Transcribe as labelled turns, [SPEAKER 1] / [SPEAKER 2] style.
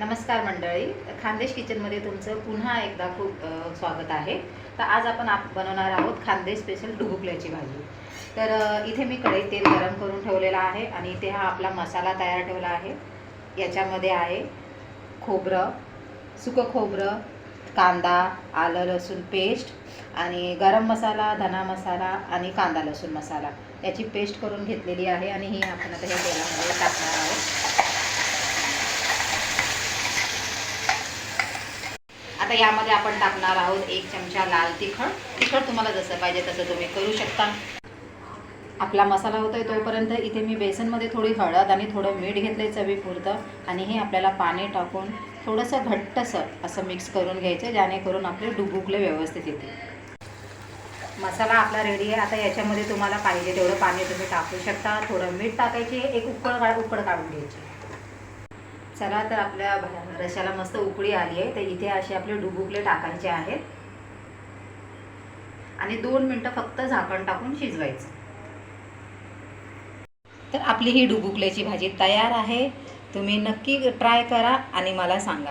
[SPEAKER 1] नमस्कार मंडळी, खानदेश किचनमध्ये तुमचं पुन्हा एकदा खूप स्वागत आहे. तर आज आपण बनवणार आहोत खानदेश स्पेशल डुबुकल्याची भाजी. तर इथे मी कढईत तेल गरम करून ठेवलेला आहे आणि इथे हा आपला मसाला तयार ठेवला आहे. याच्यामध्ये आहे खोबरं, सुकं खोबरं, कांदा, आलं लसूण पेस्ट आणि गरम मसाला, धना मसाला आणि कांदा लसूण मसाला याची पेस्ट करून घेतलेली आहे आणि ही आपण आता हे तेलामध्ये टाकणार आहोत. आता यामध्ये आपण टाकणार आहोत 1 चमचा लाल तिखट तुम्हाला जसं पाहिजे तसं तुम्ही करू शकता. आपला मसाला होतोय तोपर्यंत इथे मी बेसनमध्ये थोडी हळद आणि थोडं मीठ घेतलंय चवीपुरतं आणि हे आपल्याला पाणी टाकून थोडंसं घट्टसर असं मिक्स करून घ्यायचं, जेणेकरून आपले डुबुकले व्यवस्थित येतील. मसाला आपला रेडी आहे. आता याच्यामध्ये तुम्हाला पाहिजे तेवढं पाणी तुम्ही टाकू शकता. थोडं मीठ टाकायचे, एक उकड काढून घ्यायची. चला, तर आपल्या रश्याला मस्त उकळी आली आहे. तर इथे असे आपले डुबुकले टाकायचे आहेत आणि 2 मिनटं फक्त झाकण टाकून शिजवायचं. तर आपली ही डुबुकल्याची भाजी तयार आहे. तुम्ही नक्की ट्राय करा आणि मला सांगा.